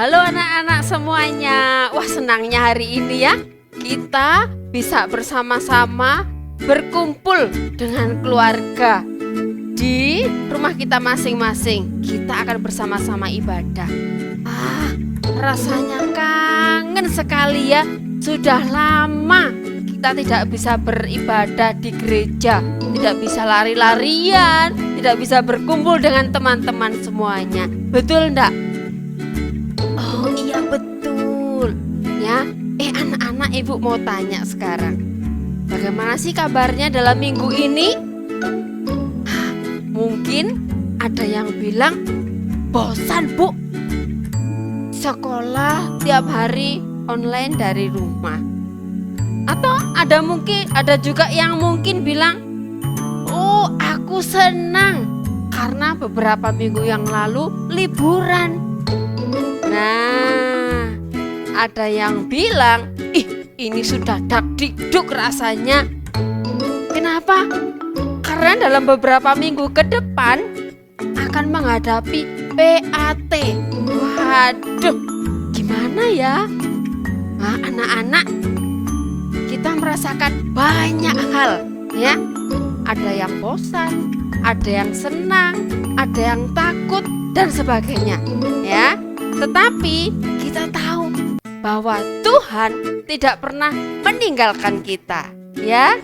Halo anak-anak semuanya. Wah, senangnya hari ini ya. Kita bisa bersama-sama berkumpul dengan keluarga di rumah kita masing-masing. Kita akan bersama-sama ibadah. Rasanya kangen sekali ya. Sudah lama kita tidak bisa beribadah di gereja, tidak bisa lari-larian, tidak bisa berkumpul dengan teman-teman semuanya. Betul enggak? Oh iya betul ya. Anak-anak, ibu mau tanya sekarang, bagaimana sih kabarnya dalam minggu ini? Mungkin ada yang bilang bosan bu, sekolah tiap hari online dari rumah. Atau ada juga yang mungkin bilang, oh aku senang karena beberapa minggu yang lalu liburan. Nah, ada yang bilang, ini sudah dakdikduk rasanya. Kenapa? Karena dalam beberapa minggu ke depan akan menghadapi PAT. Waduh, gimana ya? Nah, anak-anak, kita merasakan banyak hal ya. Ada yang bosan, ada yang senang, ada yang takut dan sebagainya ya. Tetapi kita tahu bahwa Tuhan tidak pernah meninggalkan kita ya.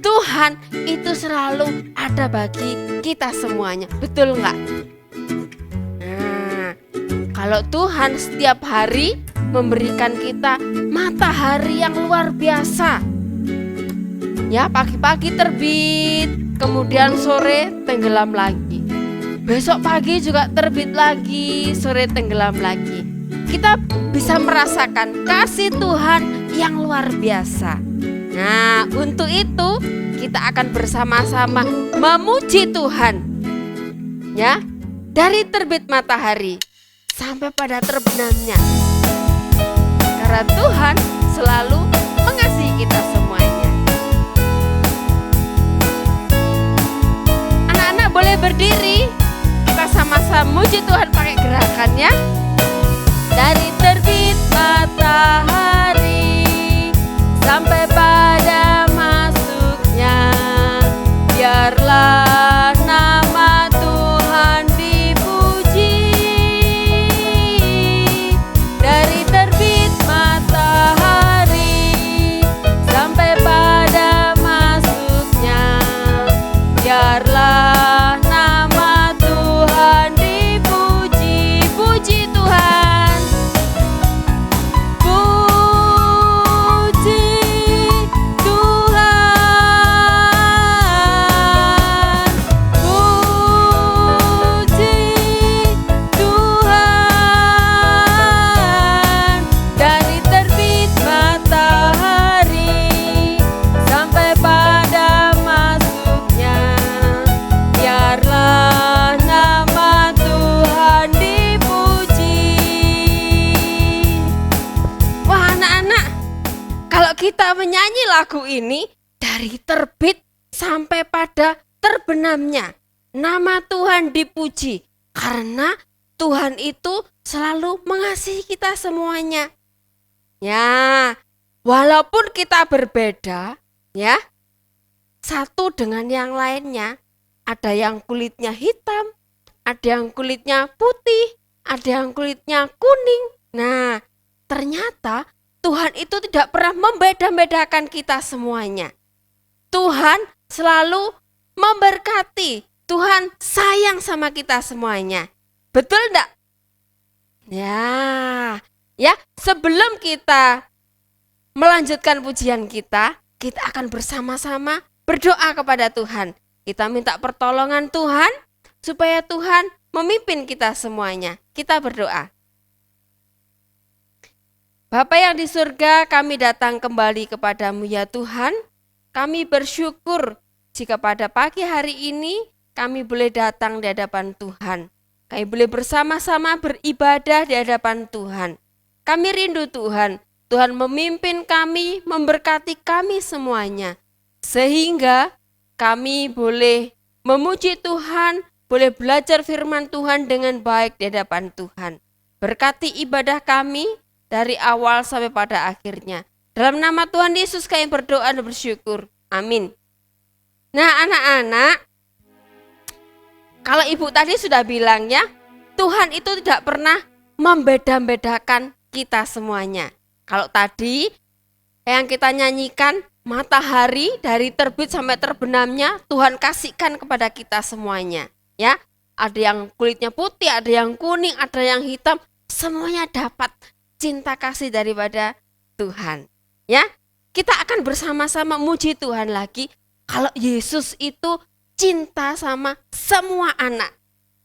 Tuhan itu selalu ada bagi kita semuanya. Betul nggak? Nah, kalau Tuhan setiap hari memberikan kita matahari yang luar biasa ya, pagi-pagi terbit, kemudian sore tenggelam lagi. Besok pagi juga terbit lagi, sore tenggelam lagi. Kita bisa merasakan kasih Tuhan yang luar biasa. Nah, untuk itu kita akan bersama-sama memuji Tuhan ya, dari terbit matahari sampai pada terbenamnya. Karena Tuhan selalu mengasihi kita semuanya. Anak-anak boleh berdiri. Kita sama-sama muji Tuhan pakai gerakannya. Dari terbit matahari sampai pada masuknya, biarlah nama Tuhan dipuji. Dari terbit matahari sampai pada masuknya, biarlah kita menyanyi lagu ini dari terbit sampai pada terbenamnya. Nama Tuhan dipuji karena Tuhan itu selalu mengasihi kita semuanya. Ya, walaupun kita berbeda ya, satu dengan yang lainnya. Ada yang kulitnya hitam, ada yang kulitnya putih, ada yang kulitnya kuning. Nah, ternyata Tuhan itu tidak pernah membeda-bedakan kita semuanya. Tuhan selalu memberkati. Tuhan sayang sama kita semuanya. Betul enggak? Ya, sebelum kita melanjutkan pujian kita akan bersama-sama berdoa kepada Tuhan. Kita minta pertolongan Tuhan supaya Tuhan memimpin kita semuanya. Kita berdoa. Bapa yang di surga, kami datang kembali kepadamu ya Tuhan. Kami bersyukur jika pada pagi hari ini kami boleh datang di hadapan Tuhan. Kami boleh bersama-sama beribadah di hadapan Tuhan. Kami rindu Tuhan. Tuhan memimpin kami, memberkati kami semuanya. Sehingga kami boleh memuji Tuhan, boleh belajar firman Tuhan dengan baik di hadapan Tuhan. Berkati ibadah kami dari awal sampai pada akhirnya. Dalam nama Tuhan Yesus kami berdoa dan bersyukur. Amin. Nah anak-anak, kalau ibu tadi sudah bilang ya, Tuhan itu tidak pernah membeda-bedakan kita semuanya. Kalau tadi yang kita nyanyikan, matahari dari terbit sampai terbenamnya Tuhan kasihkan kepada kita semuanya. Ya, ada yang kulitnya putih, ada yang kuning, ada yang hitam, semuanya dapat cinta kasih daripada Tuhan. Ya, kita akan bersama-sama muji Tuhan lagi. Kalau Yesus itu cinta sama semua anak.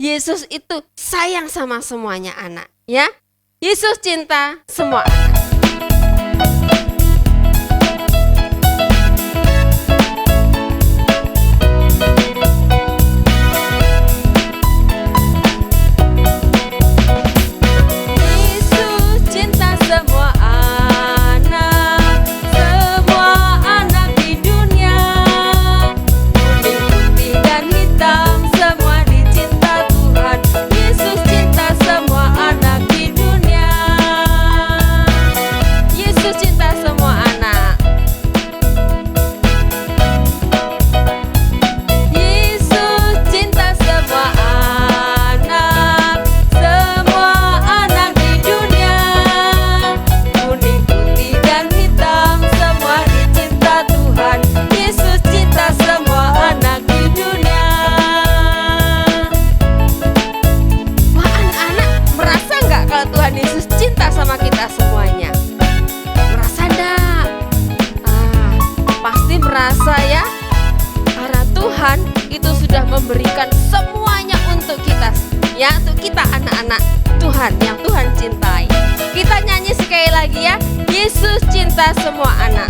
Yesus itu sayang sama semuanya anak. Ya, Yesus cinta semua anak. Saya karena Tuhan itu sudah memberikan semuanya untuk kita, ya, untuk kita anak-anak Tuhan yang Tuhan cintai. Kita nyanyi sekali lagi ya, Yesus cinta semua anak.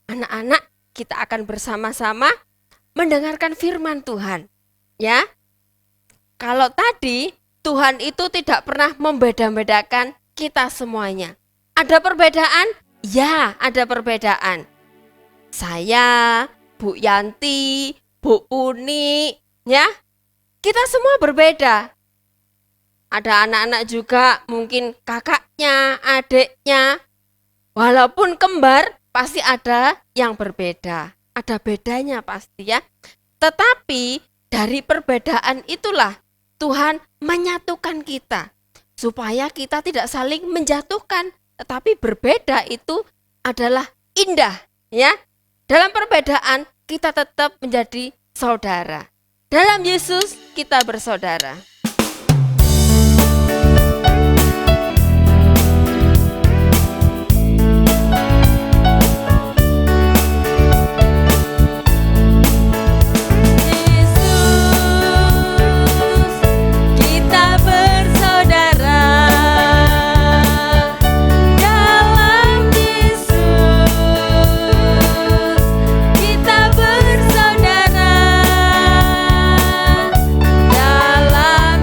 Anak-anak, kita akan bersama-sama mendengarkan firman Tuhan. Ya, kalau tadi Tuhan itu tidak pernah membeda-bedakan kita semuanya. Ada perbedaan? Ya, ada perbedaan. Saya, Bu Yanti, Bu Uni, ya, kita semua berbeda. Ada anak-anak juga, mungkin kakaknya, adiknya, walaupun kembar, pasti ada yang berbeda, ada bedanya pasti ya. Tetapi dari perbedaan itulah Tuhan menyatukan kita, supaya kita tidak saling menjatuhkan, tetapi berbeda itu adalah indah ya. Dalam perbedaan kita tetap menjadi saudara. Dalam Yesus kita bersaudara. Dalam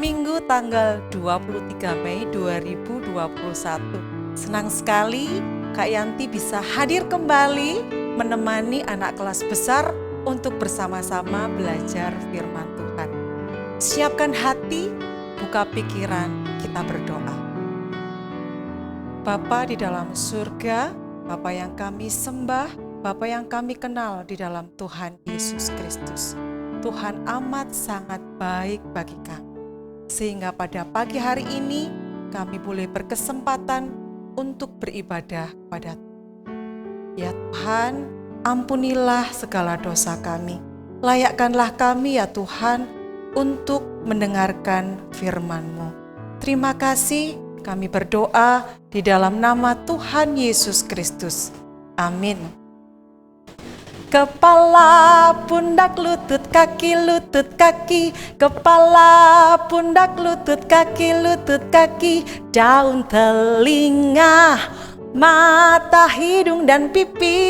Minggu tanggal 23 Mei 2021. Senang sekali Kak Yanti bisa hadir kembali menemani anak kelas besar untuk bersama-sama belajar firman Tuhan. Siapkan hati, buka pikiran, kita berdoa. Bapa di dalam surga, Bapa yang kami sembah, Bapa yang kami kenal di dalam Tuhan Yesus Kristus. Tuhan amat sangat baik bagi kami. Sehingga pada pagi hari ini kami boleh berkesempatan untuk beribadah kepada Tuhan. Ya Tuhan, ampunilah segala dosa kami. Layakkanlah kami ya Tuhan untuk mendengarkan firman-Mu. Terima kasih, kami berdoa di dalam nama Tuhan Yesus Kristus. Amin. Kepala, pundak, lutut, kaki, kepala, pundak, lutut, kaki, daun, telinga, mata, hidung, dan pipi.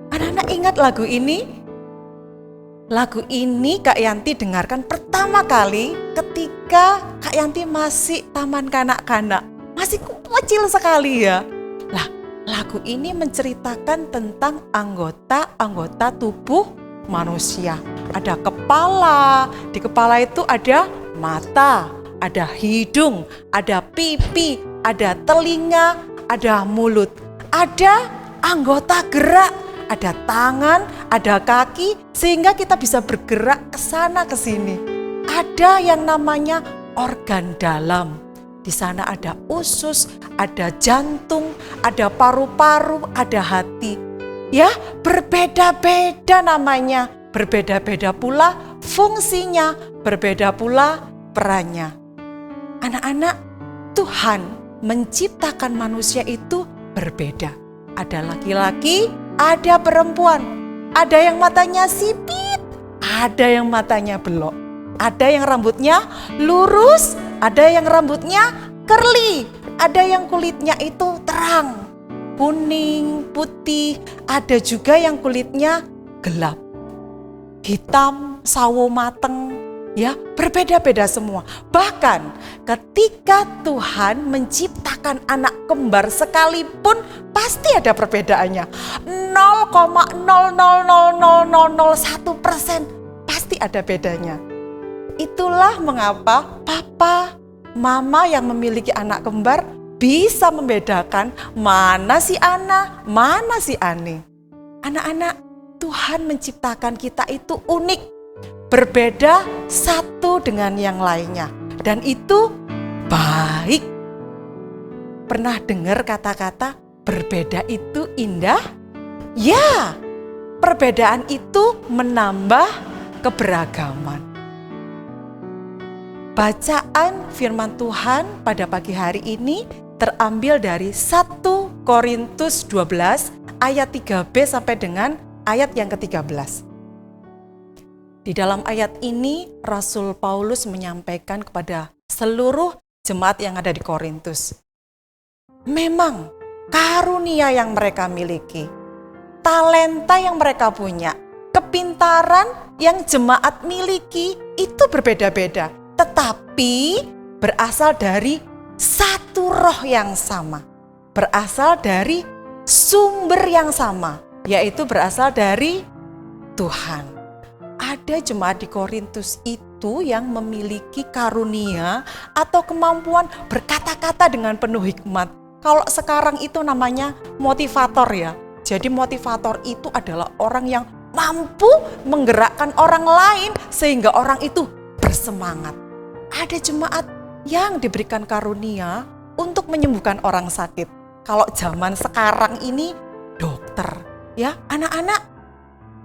Anak-anak ingat lagu ini? Lagu ini Kak Yanti dengarkan pertama kali ketika Kak Yanti masih taman kanak-kanak. Masih kecil sekali ya. Lagu ini menceritakan tentang anggota-anggota tubuh manusia. Ada kepala, di kepala itu ada mata, ada hidung, ada pipi, ada telinga, ada mulut. Ada anggota gerak, ada tangan, ada kaki, sehingga kita bisa bergerak ke sana ke sini. Ada yang namanya organ dalam. Di sana ada usus, ada jantung, ada paru-paru, ada hati. Ya, berbeda-beda namanya, berbeda-beda pula fungsinya, berbeda pula perannya. Anak-anak, Tuhan menciptakan manusia itu berbeda. Ada laki-laki, ada perempuan. Ada yang matanya sipit, ada yang matanya belok. Ada yang rambutnya lurus, ada yang rambutnya curly, ada yang kulitnya itu terang, kuning, putih, ada juga yang kulitnya gelap, hitam, sawo mateng, ya berbeda-beda semua. Bahkan ketika Tuhan menciptakan anak kembar sekalipun pasti ada perbedaannya. 0,0000001% pasti ada bedanya. Itulah mengapa papa, mama yang memiliki anak kembar bisa membedakan mana si Ana, mana si Ani. Anak-anak, Tuhan menciptakan kita itu unik, berbeda satu dengan yang lainnya. Dan itu baik. Pernah dengar kata-kata berbeda itu indah? Ya, perbedaan itu menambah keberagaman. Bacaan firman Tuhan pada pagi hari ini terambil dari 1 Korintus 12 ayat 3b sampai dengan ayat yang ke-13. Di dalam ayat ini Rasul Paulus menyampaikan kepada seluruh jemaat yang ada di Korintus. Memang karunia yang mereka miliki, talenta yang mereka punya, kepintaran yang jemaat miliki itu berbeda-beda. Tetapi berasal dari satu roh yang sama, berasal dari sumber yang sama, yaitu berasal dari Tuhan. Ada jemaat di Korintus itu yang memiliki karunia atau kemampuan berkata-kata dengan penuh hikmat. Kalau sekarang itu namanya motivator ya. Jadi motivator itu adalah orang yang mampu menggerakkan orang lain sehingga orang itu bersemangat. Ada jemaat yang diberikan karunia untuk menyembuhkan orang sakit. Kalau zaman sekarang ini dokter, ya anak-anak,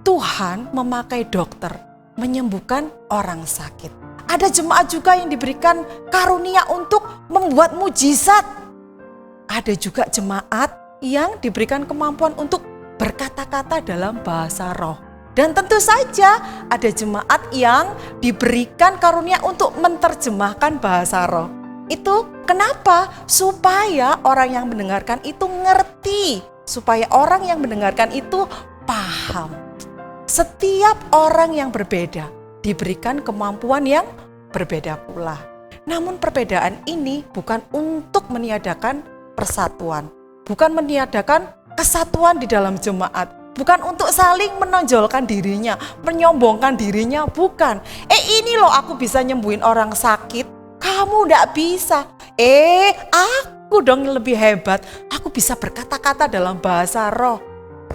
Tuhan memakai dokter menyembuhkan orang sakit. Ada jemaat juga yang diberikan karunia untuk membuat mujizat. Ada juga jemaat yang diberikan kemampuan untuk berkata-kata dalam bahasa roh. Dan tentu saja ada jemaat yang diberikan karunia untuk menerjemahkan bahasa roh. Itu kenapa? Supaya orang yang mendengarkan itu ngerti. Supaya orang yang mendengarkan itu paham. Setiap orang yang berbeda diberikan kemampuan yang berbeda pula. Namun perbedaan ini bukan untuk meniadakan persatuan, bukan meniadakan kesatuan di dalam jemaat, bukan untuk saling menonjolkan dirinya, menyombongkan dirinya, bukan. Ini loh aku bisa nyembuhin orang sakit, kamu nggak bisa. Aku dong yang lebih hebat, aku bisa berkata-kata dalam bahasa roh.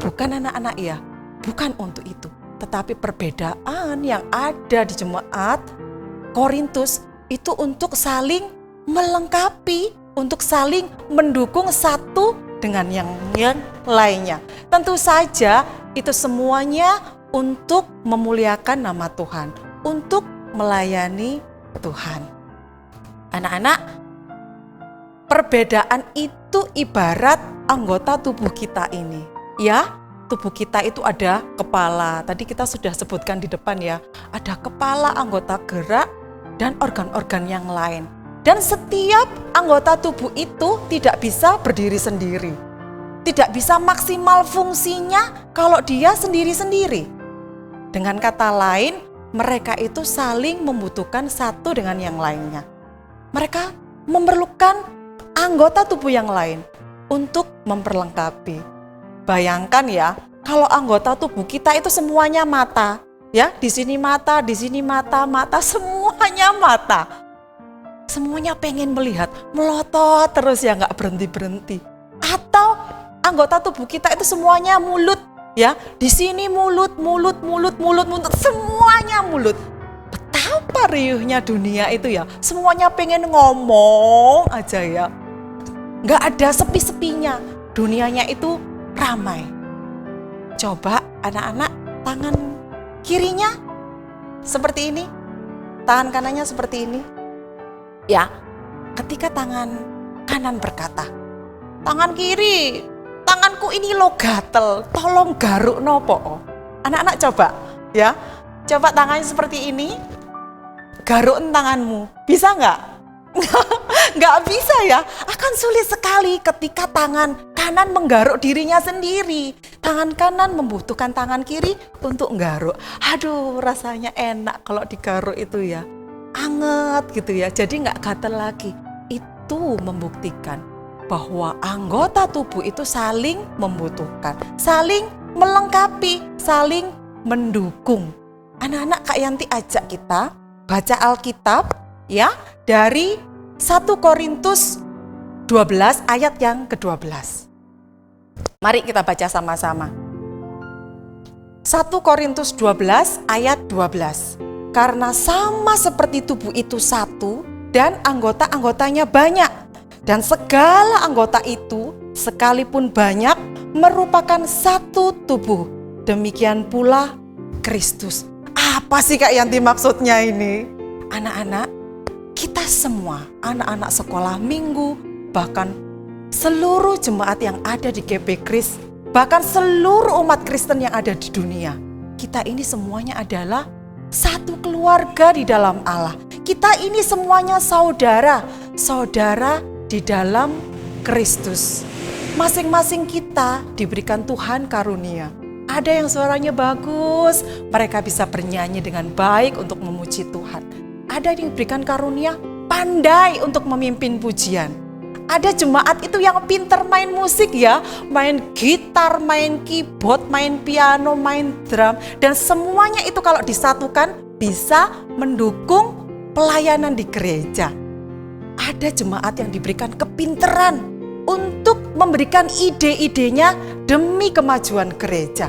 Bukan anak-anak ya, bukan untuk itu. Tetapi perbedaan yang ada di jemaat Korintus itu untuk saling melengkapi, untuk saling mendukung satu dengan yang lainnya. Tentu saja itu semuanya untuk memuliakan nama Tuhan, untuk melayani Tuhan. Anak-anak, perbedaan itu ibarat anggota tubuh kita ini. Ya, tubuh kita itu ada kepala. Tadi kita sudah sebutkan di depan ya, ada kepala, anggota gerak, dan organ-organ yang lain. Dan setiap anggota tubuh itu tidak bisa berdiri sendiri. Tidak bisa maksimal fungsinya kalau dia sendiri-sendiri. Dengan kata lain, mereka itu saling membutuhkan satu dengan yang lainnya. Mereka memerlukan anggota tubuh yang lain untuk memperlengkapi. Bayangkan ya, kalau anggota tubuh kita itu semuanya mata, ya, di sini mata, di sini mata, semuanya mata. Semuanya pengen melihat, melotot terus ya, nggak berhenti-berhenti. Atau anggota tubuh kita itu semuanya mulut, ya, di sini mulut, semuanya mulut. Betapa riuhnya dunia itu ya, semuanya pengen ngomong aja ya. Nggak ada sepi-sepinya, dunianya itu ramai. Coba anak-anak, tangan kirinya seperti ini, tangan kanannya seperti ini. Ya, ketika tangan kanan berkata, tangan kiri, tanganku ini lo gatel, tolong garuk nopo. Anak-anak coba ya, coba tangannya seperti ini, garuk tanganmu, bisa nggak? Nggak bisa ya, akan sulit sekali ketika tangan kanan menggaruk dirinya sendiri. Tangan kanan membutuhkan tangan kiri untuk nggaruk. Aduh, rasanya enak kalau digaruk itu ya, anget gitu ya, jadi nggak gatel lagi. Itu membuktikan bahwa anggota tubuh itu saling membutuhkan, saling melengkapi, saling mendukung. Anak-anak, Kak Yanti ajak kita baca Alkitab ya, dari 1 Korintus 12 ayat yang ke-12. Mari kita baca sama-sama. 1 Korintus 12 ayat 12. Karena sama seperti tubuh itu satu dan anggota-anggotanya banyak, dan segala anggota itu sekalipun banyak merupakan satu tubuh. Demikian pula Kristus. Apa sih Kak Yanti maksudnya ini? Anak-anak, kita semua, anak-anak sekolah minggu, bahkan seluruh jemaat yang ada di GP Kris, bahkan seluruh umat Kristen yang ada di dunia, kita ini semuanya adalah satu keluarga di dalam Allah. Kita ini semuanya saudara di dalam Kristus. Masing-masing kita diberikan Tuhan karunia. Ada yang suaranya bagus, mereka bisa bernyanyi dengan baik untuk memuji Tuhan. Ada yang diberikan karunia pandai untuk memimpin pujian. Ada jemaat itu yang pintar main musik ya, main gitar, main keyboard, main piano, main drum, dan semuanya itu kalau disatukan bisa mendukung pelayanan di gereja. Ada jemaat yang diberikan kepintaran untuk memberikan ide-idenya demi kemajuan gereja.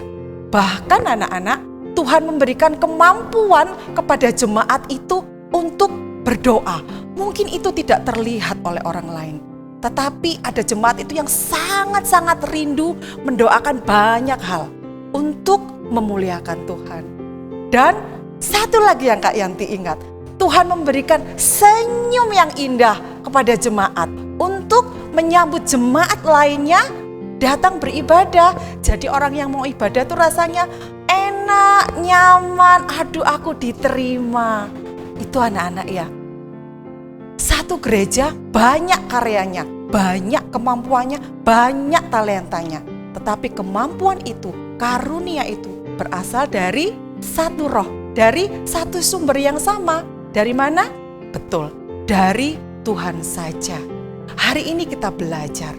Bahkan anak-anak, Tuhan memberikan kemampuan kepada jemaat itu untuk berdoa. Mungkin itu tidak terlihat oleh orang lain, tetapi ada jemaat itu yang sangat-sangat rindu mendoakan banyak hal untuk memuliakan Tuhan. Dan satu lagi yang Kak Yanti ingat, Tuhan memberikan senyum yang indah kepada jemaat untuk menyambut jemaat lainnya datang beribadah. Jadi orang yang mau ibadah tuh rasanya enak, nyaman, aduh aku diterima. Itu anak-anak ya. Satu gereja banyak karyanya, banyak kemampuannya, banyak talentanya. Tetapi kemampuan itu, karunia itu berasal dari satu roh, dari satu sumber yang sama. Dari mana? Betul, dari Tuhan saja. Hari ini kita belajar.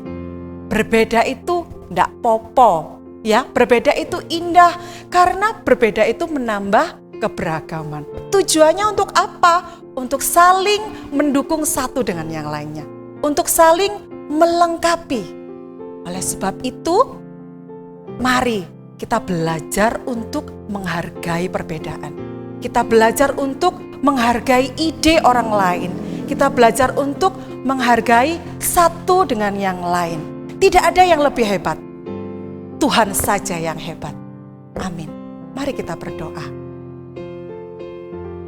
Berbeda itu tidak popo, ya. Berbeda itu indah karena berbeda itu menambah keberagaman. Tujuannya untuk apa? Untuk saling mendukung satu dengan yang lainnya. Untuk saling melengkapi. Oleh sebab itu, mari kita belajar untuk menghargai perbedaan. Kita belajar untuk menghargai ide orang lain. Kita belajar untuk menghargai satu dengan yang lain. Tidak ada yang lebih hebat. Tuhan saja yang hebat. Amin. Mari kita berdoa.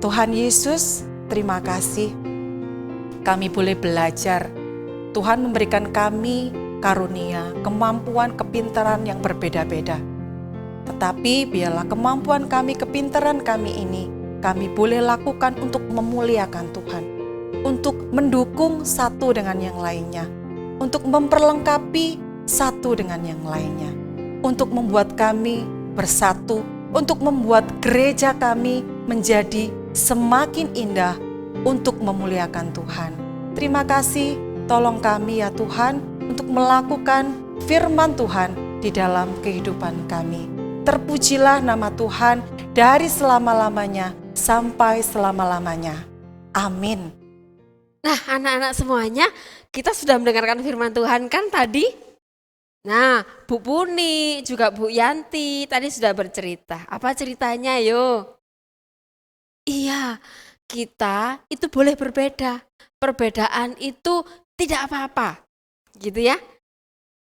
Tuhan Yesus, terima kasih. Kami boleh belajar. Tuhan memberikan kami karunia, kemampuan, kepintaran yang berbeda-beda. Tetapi biarlah kemampuan kami, kepintaran kami ini, kami boleh lakukan untuk memuliakan Tuhan. Untuk mendukung satu dengan yang lainnya. Untuk memperlengkapi satu dengan yang lainnya. Untuk membuat kami bersatu. Untuk membuat gereja kami menjadi semakin indah untuk memuliakan Tuhan. Terima kasih, tolong kami ya Tuhan untuk melakukan firman Tuhan di dalam kehidupan kami. Terpujilah nama Tuhan dari selama-lamanya sampai selama-lamanya. Amin. Nah, anak-anak semuanya, kita sudah mendengarkan firman Tuhan kan tadi? Nah, Bu Puni, juga Bu Yanti tadi sudah bercerita. Apa ceritanya yo? Iya, kita itu boleh berbeda. Perbedaan itu tidak apa-apa, gitu ya.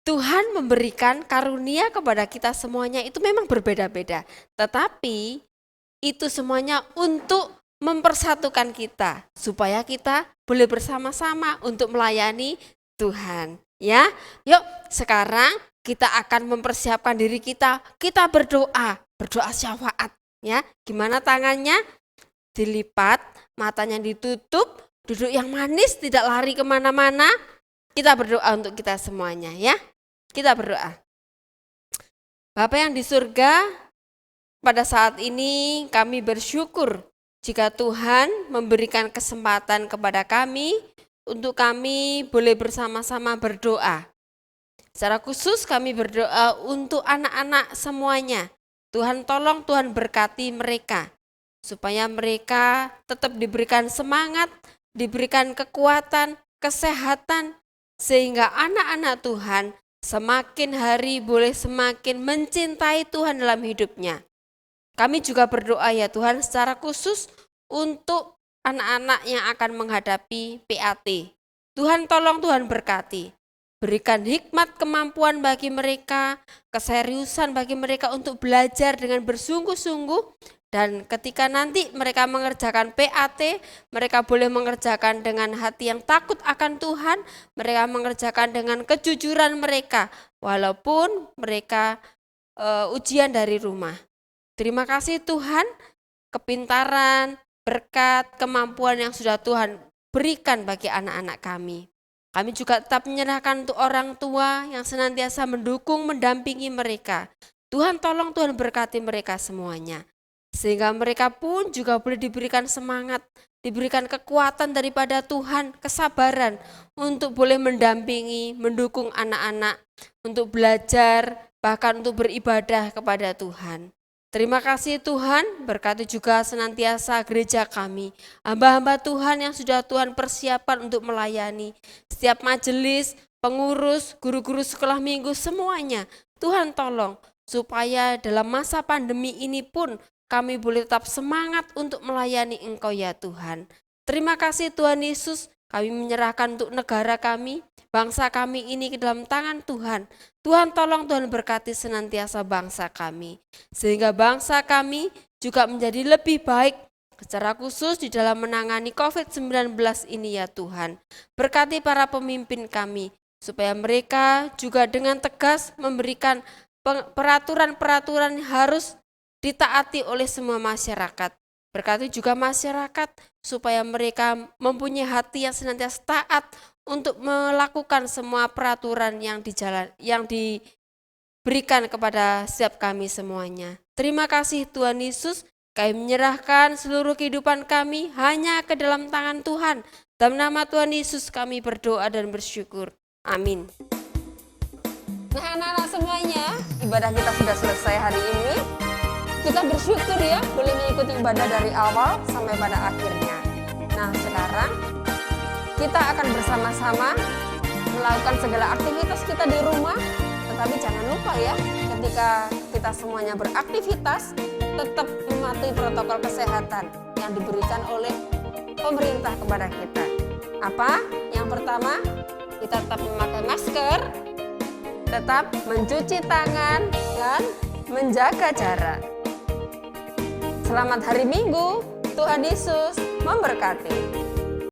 Tuhan memberikan karunia kepada kita semuanya itu memang berbeda-beda. Tetapi itu semuanya untuk mempersatukan kita. Supaya kita boleh bersama-sama untuk melayani Tuhan. Ya, yuk sekarang kita akan mempersiapkan diri kita. Kita berdoa syafaat. Ya, gimana tangannya? Dilipat, matanya ditutup, duduk yang manis, tidak lari kemana-mana. Kita berdoa untuk kita semuanya ya. Kita berdoa. Bapa yang di surga, pada saat ini kami bersyukur jika Tuhan memberikan kesempatan kepada kami untuk kami boleh bersama-sama berdoa. Secara khusus kami berdoa untuk anak-anak semuanya. Tuhan tolong, Tuhan berkati mereka. Supaya mereka tetap diberikan semangat, diberikan kekuatan, kesehatan, sehingga anak-anak Tuhan semakin hari boleh semakin mencintai Tuhan dalam hidupnya. Kami juga berdoa ya Tuhan secara khusus untuk anak-anak yang akan menghadapi PAT. Tuhan tolong, Tuhan berkati. Berikan hikmat kemampuan bagi mereka, keseriusan bagi mereka untuk belajar dengan bersungguh-sungguh. Dan ketika nanti mereka mengerjakan PAT, mereka boleh mengerjakan dengan hati yang takut akan Tuhan, mereka mengerjakan dengan kejujuran mereka, walaupun mereka ujian dari rumah. Terima kasih Tuhan, kepintaran, berkat, kemampuan yang sudah Tuhan berikan bagi anak-anak kami. Kami juga tetap menyerahkan untuk orang tua yang senantiasa mendukung, mendampingi mereka. Tuhan tolong, Tuhan berkati mereka semuanya. Sehingga mereka pun juga boleh diberikan semangat, diberikan kekuatan daripada Tuhan, kesabaran untuk boleh mendampingi, mendukung anak-anak, untuk belajar, bahkan untuk beribadah kepada Tuhan. Terima kasih Tuhan, berkati juga senantiasa gereja kami, hamba-hamba Tuhan yang sudah Tuhan persiapkan untuk melayani, setiap majelis, pengurus, guru-guru sekolah minggu, semuanya. Tuhan tolong, supaya dalam masa pandemi ini pun kami boleh tetap semangat untuk melayani Engkau ya Tuhan. Terima kasih Tuhan Yesus, kami menyerahkan untuk negara kami, bangsa kami ini ke dalam tangan Tuhan. Tuhan tolong, Tuhan berkati senantiasa bangsa kami. Sehingga bangsa kami juga menjadi lebih baik secara khusus di dalam menangani COVID-19 ini ya Tuhan. Berkati para pemimpin kami, supaya mereka juga dengan tegas memberikan peraturan-peraturan yang harus ditaati oleh semua masyarakat. Berkati juga masyarakat supaya mereka mempunyai hati yang senantiasa taat untuk melakukan semua peraturan yang diberikan kepada setiap kami semuanya. Terima kasih Tuhan Yesus, Kami menyerahkan seluruh kehidupan kami hanya ke dalam tangan Tuhan. Dalam nama Tuhan Yesus kami berdoa dan bersyukur. Amin. Nah, anak-anak semuanya, ibadah kita sudah selesai hari ini. Kita bersyukur ya, boleh mengikuti ibadah dari awal sampai pada akhirnya. Nah, sekarang kita akan bersama-sama melakukan segala aktivitas kita di rumah. Tetapi jangan lupa ya, ketika kita semuanya beraktivitas, tetap mematuhi protokol kesehatan yang diberikan oleh pemerintah kepada kita. Apa? Yang pertama, kita tetap memakai masker, tetap mencuci tangan, dan menjaga jarak. Selamat hari Minggu, Tuhan Yesus memberkati.